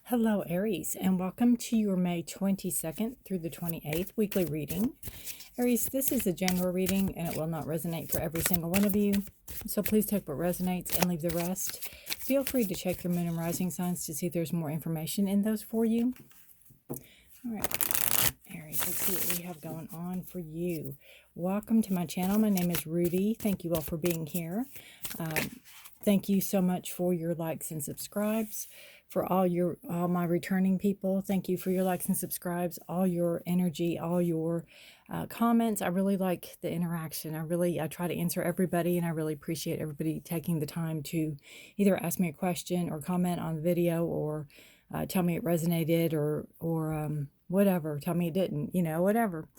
Hello, Aries, and welcome to your May 22nd through the 28th weekly reading. Aries, this is a general reading, and it will not resonate for every single one of you, so please take what resonates and leave the rest. Feel free to check your moon and rising signs to see if there's more information in those for you. All right, Aries, let's see what we have going on for you. Welcome to my channel. My name is Rudi. Thank you all for being here. Thank you so much for your likes and subscribes. For all my returning people, thank you for your likes and subscribes, all your energy, all your comments. I really like the interaction. I try to answer everybody, and I really appreciate everybody taking the time to either ask me a question or comment on the video, or tell me it resonated, or whatever. Tell me it didn't, whatever.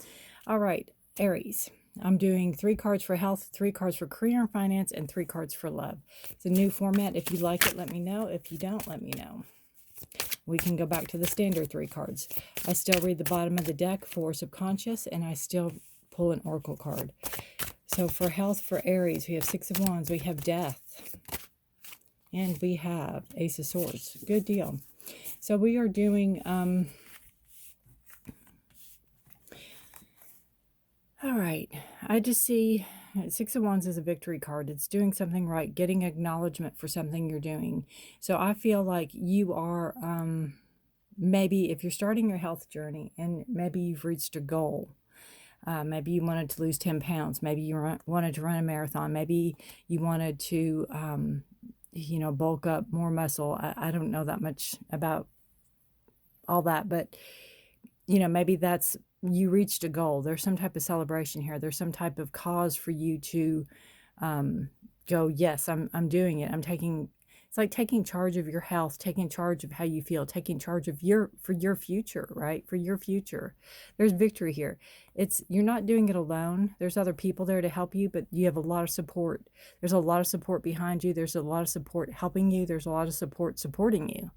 All right, Aries. I'm doing 3 cards for health, 3 cards for career and finance, and 3 cards for love. It's a new format. If you like it, let me know. If you don't, let me know. We can go back to the standard 3 cards. I still read the bottom of the deck for subconscious, and I still pull an oracle card. So for health for Aries, we have 6 of Wands, we have death, and we have Ace of Swords. Good deal. So we are doing... All right, I just see 6 of Wands is a victory card. It's doing something right, getting acknowledgement for something you're doing. So I feel like you are, maybe if you're starting your health journey and maybe you've reached a goal, maybe you wanted to lose 10 pounds, maybe you wanted to run a marathon, maybe you wanted to, bulk up more muscle. I don't know that much about all that, but, maybe that's, you reached a goal. There's some type of celebration here. There's some type of cause for you to go, yes, I'm doing it. It's like taking charge of your health, taking charge of how you feel, taking charge of for your future, right? For your future. There's victory here. You're not doing it alone. There's other people there to help you, but you have a lot of support. There's a lot of support behind you. There's a lot of support helping you. There's a lot of support supporting you.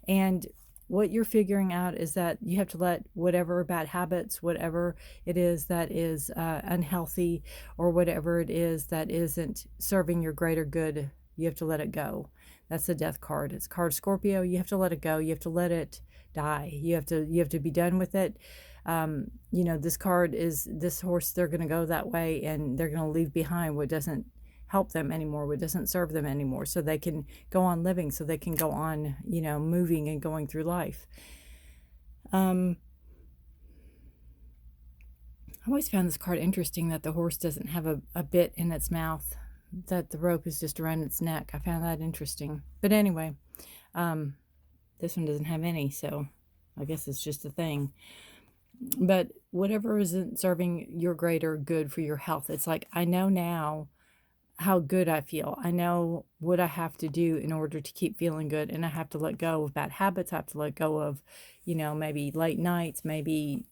And what you're figuring out is that you have to let whatever bad habits, whatever it is that is unhealthy, or whatever it is that isn't serving your greater good, you have to let it go. That's the death card. It's card Scorpio. You have to let it go. You have to let it die. You have to be done with it. This card is this horse. They're going to go that way, and they're going to leave behind what doesn't help them anymore, what doesn't serve them anymore, so they can go on living, so they can go on, moving and going through life. I always found this card interesting, that the horse doesn't have a bit in its mouth, that the rope is just around its neck. I found that interesting. But anyway, this one doesn't have any, so I guess it's just a thing. But whatever isn't serving your greater good for your health, it's like, I know now how good I feel. I know what I have to do in order to keep feeling good, and I have to let go of bad habits. I have to let go of, maybe late nights, maybe,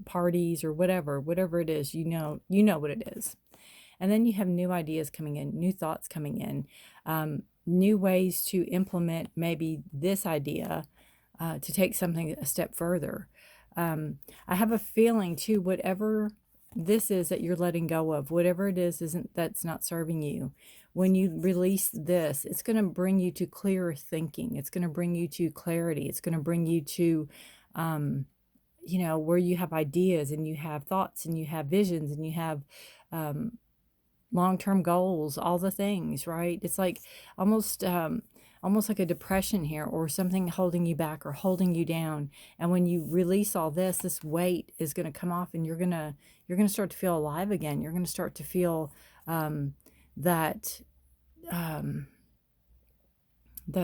parties, or whatever it is, you know what it is. And then you have new ideas coming in, new thoughts coming in, new ways to implement maybe this idea, to take something a step further. I have a feeling too, whatever this is that you're letting go of, whatever it is that's not serving you, when you release this, it's going to bring you to clearer thinking. It's going to bring you to clarity. It's going to bring you to where you have ideas, and you have thoughts, and you have visions, and you have long-term goals, all the things, right? It's like almost like a depression here, or something holding you back or holding you down. And when you release all this weight is going to come off, and you're going to start to feel alive again. You're going to start to feel that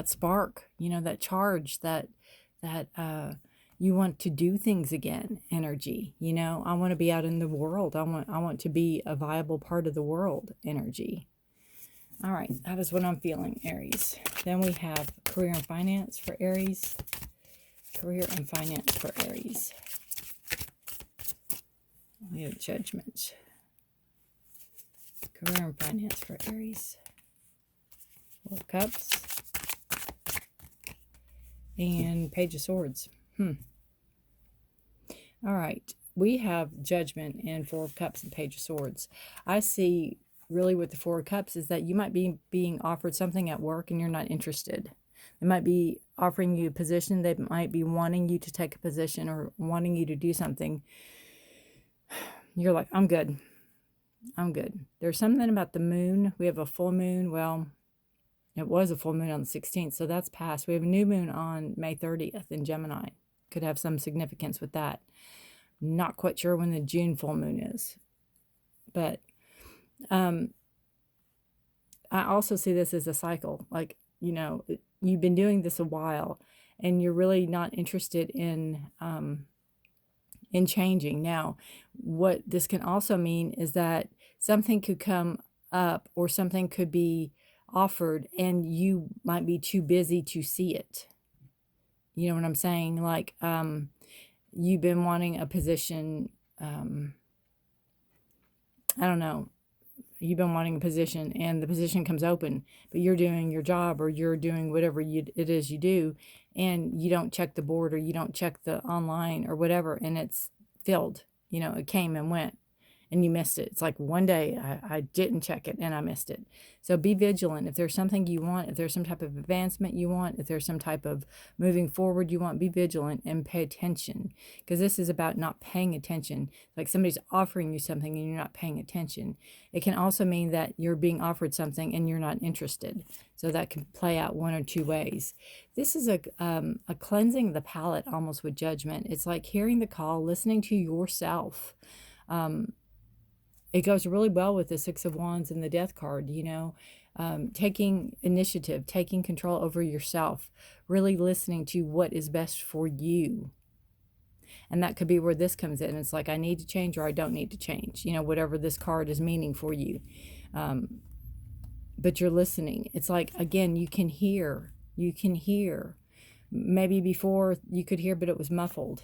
spark, that charge, that you want to do things again, energy. I want to be out in the world. I want to be a viable part of the world, energy. All right, that is what I'm feeling, Aries. Then we have career and finance for Aries. Career and finance for Aries. We have judgment. Career and finance for Aries. Four of Cups. And Page of Swords. All right, we have judgment and Four of Cups and Page of Swords. I see really with the Four of Cups is that you might be being offered something at work and you're not interested. They might be offering you a position. They might be wanting you to take a position or wanting you to do something. You're like, I'm good. I'm good. There's something about the moon. We have a full moon. Well, it was a full moon on the 16th, so that's past. We have a new moon on May 30th in Gemini. Could have some significance with that. Not quite sure when the June full moon is. But I also see this as a cycle. Like, you've been doing this a while, and you're really not interested in changing. Now, what this can also mean is that something could come up or something could be offered and you might be too busy to see it. You know what I'm saying? Like, you've been wanting a position, I don't know, you've been wanting a position and the position comes open, but you're doing your job or you're doing whatever it is you do, and you don't check the board or you don't check the online or whatever, and it's filled. It came and went and you missed it. It's like one day I didn't check it and I missed it. So be vigilant. If there's something you want, if there's some type of advancement you want, if there's some type of moving forward you want, be vigilant and pay attention, because this is about not paying attention. Like somebody's offering you something and you're not paying attention. It can also mean that you're being offered something and you're not interested. So that can play out one or two ways. This is a cleansing of the palate, almost with judgment. It's like hearing the call, listening to yourself. It goes really well with the Six of Wands and the Death card, taking initiative, taking control over yourself, really listening to what is best for you. And that could be where this comes in. It's like, I need to change or I don't need to change, whatever this card is meaning for you. But you're listening. It's like, again, you can hear. Maybe before you could hear, but it was muffled,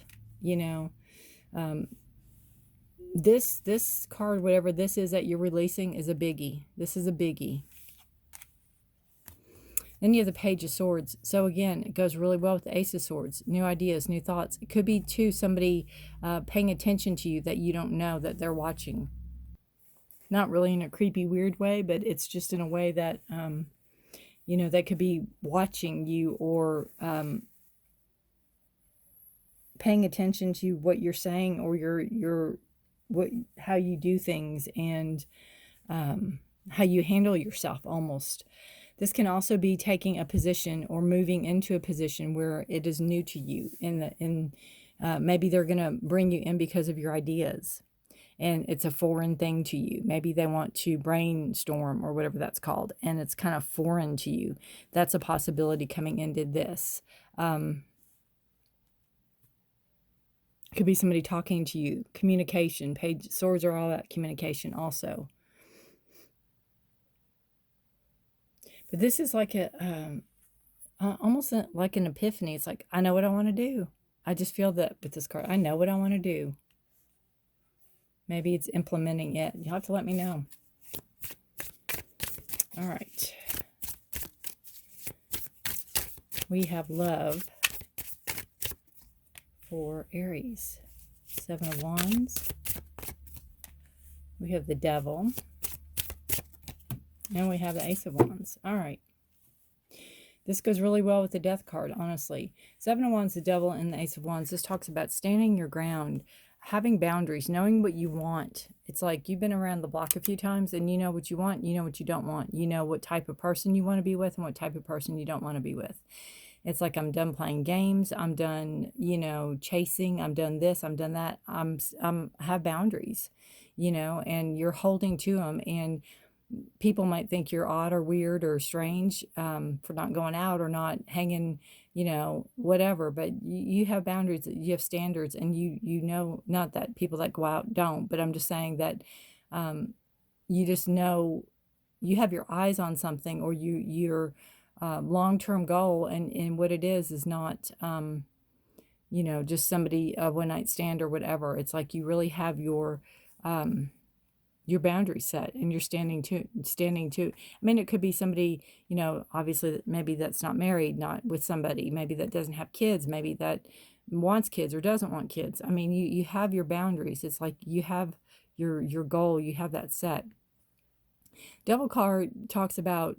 This card, whatever this is that you're releasing, is a biggie. This is a biggie. Then you have the Page of Swords. So again, it goes really well with the Ace of Swords. New ideas, new thoughts. It could be, too, somebody paying attention to you that you don't know that they're watching. Not really in a creepy, weird way, but it's just in a way that, they could be watching you or paying attention to what you're saying or how you do things and how you handle yourself almost. This can also be taking a position or moving into a position where it is new to you. Maybe they're going to bring you in because of your ideas and it's a foreign thing to you. Maybe they want to brainstorm or whatever that's called, and it's kind of foreign to you. That's a possibility coming into this. Could be somebody talking to you. Communication. Page Swords are all about communication also. But this is like almost like an epiphany. It's like, I know what I want to do. I just feel that with this card, I know what I want to do. Maybe it's implementing it. You'll have to let me know. All right. We have love for Aries. Seven of Wands. We have the Devil. And we have the Ace of Wands. All right. This goes really well with the Death card, honestly. Seven of Wands, the Devil, and the Ace of Wands. This talks about standing your ground, having boundaries, knowing what you want. It's like you've been around the block a few times and you know what you want, you know what you don't want. You know what type of person you want to be with and what type of person you don't want to be with. It's like, I'm done playing games. I'm done, chasing. I'm done this. I'm done that. I have boundaries, and you're holding to them. And people might think you're odd or weird or strange for not going out or not hanging, whatever. But you have boundaries. You have standards, and you know, not that people that go out don't, but I'm just saying that you just know you have your eyes on something, or you're long-term goal, and what it is not just somebody, a one-night stand or whatever. It's like you really have your boundary set, and you're standing to. I mean, it could be somebody, obviously maybe that's not married, not with somebody, maybe that doesn't have kids, maybe that wants kids or doesn't want kids. I mean, you have your boundaries. It's like you have your goal, you have that set. Devil card talks about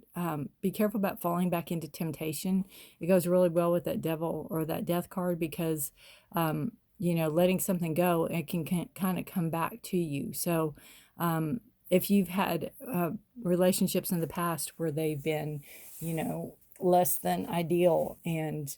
be careful about falling back into temptation. It goes really well with that devil or that death card because, letting something go, it can kind of come back to you. So if you've had relationships in the past where they've been, less than ideal and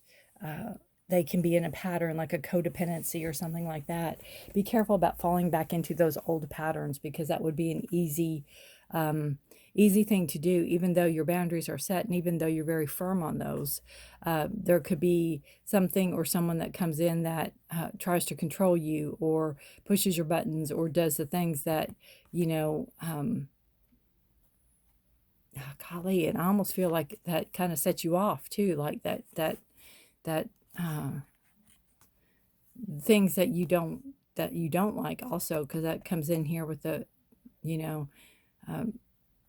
they can be in a pattern like a codependency or something like that, be careful about falling back into those old patterns because that would be an easy thing to do, even though your boundaries are set and even though you're very firm on those. There could be something or someone that comes in that tries to control you or pushes your buttons or does the things that, golly, and I almost feel like that kind of sets you off too, like that uh, things that you don't like also, because that comes in here with the, you know, um,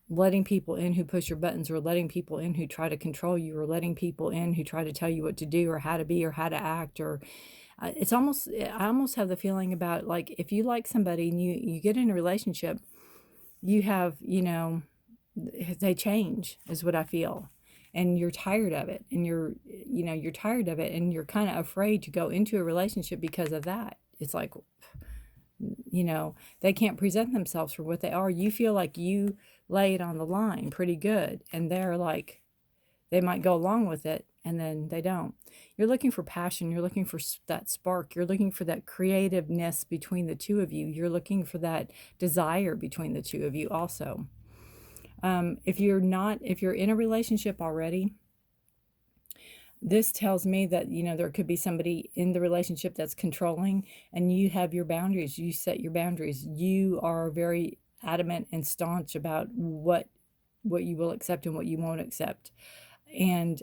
letting people in who push your buttons, or letting people in who try to control you, or letting people in who try to tell you what to do or how to be or how to act. Or I almost have the feeling about, like, if you like somebody and you get in a relationship, you have, they change is what I feel. And you're tired of it, and you're tired of it, and you're kind of afraid to go into a relationship because of that. It's like, they can't present themselves for what they are. You feel like you lay it on the line pretty good, and they're like, they might go along with it, and then they don't. You're looking for passion. You're looking for that spark. You're looking for that creativeness between the two of you. You're looking for that desire between the two of you also. If you're in a relationship already, this tells me that, there could be somebody in the relationship that's controlling, and you have your boundaries. You set your boundaries. You are very adamant and staunch about what you will accept and what you won't accept. And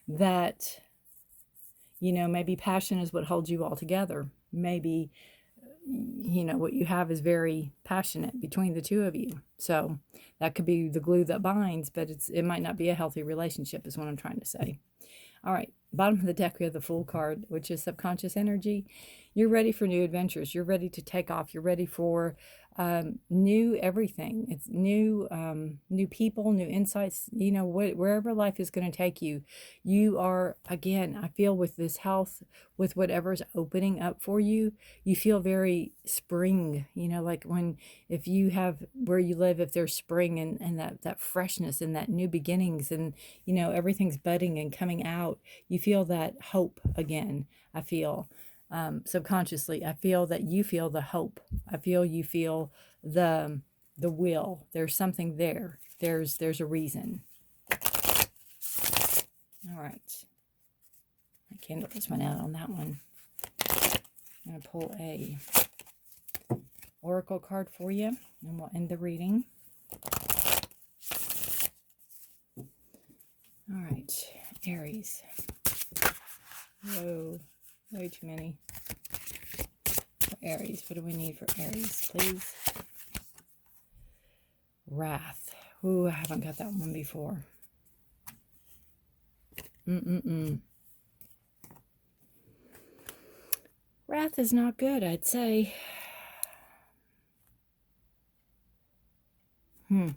that, maybe passion is what holds you all together. Maybe, what you have is very passionate between the two of you. So that could be the glue that binds, but it might not be a healthy relationship, is what I'm trying to say. All right, bottom of the deck, we have the Fool card, which is subconscious energy. You're ready for new adventures. You're ready to take off. You're ready for new everything. It's new people, new insights. Wherever life is going to take you, you are, again, I feel with this health, with whatever's opening up for you, you feel very spring. Like if you have where you live, if there's spring and that freshness and that new beginnings, and everything's budding and coming out, you feel that hope again. I feel subconsciously, I feel that you feel the hope. I feel you feel the will. There's something there. There's a reason. All right. I candle this one out on that one. I'm going to pull a oracle card for you, and we'll end the reading. All right, Aries. Whoa, way too many. For Aries, what do we need for Aries, please? Wrath. Ooh, I haven't got that one before. Wrath is not good, I'd say. Let's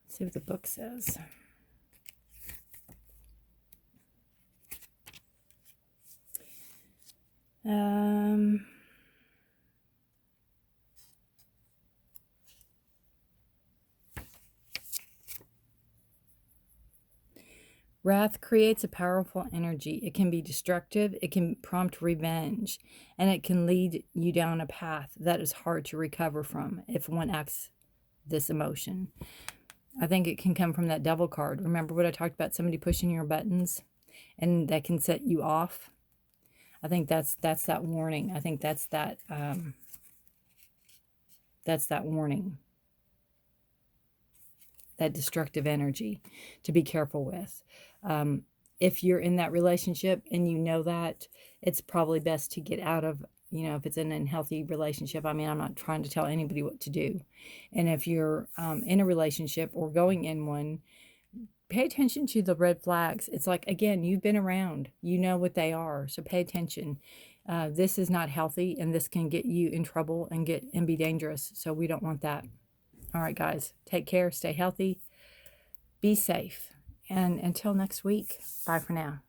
see what the book says. Wrath creates a powerful energy. It can be destructive, it can prompt revenge, and it can lead you down a path that is hard to recover from if one acts this emotion. I think it can come from that devil card. Remember what I talked about, somebody pushing your buttons, and that can set you off? I think that's that warning. I think that's that warning. That destructive energy to be careful with. If you're in that relationship and you know that, it's probably best to get out of, if it's an unhealthy relationship. I mean, I'm not trying to tell anybody what to do. And if you're in a relationship or going in one, pay attention to the red flags. It's like, again, you've been around, you know what they are. So pay attention. This is not healthy, and this can get you in trouble and be dangerous. So we don't want that. All right, guys, take care, stay healthy, be safe, and until next week, bye for now.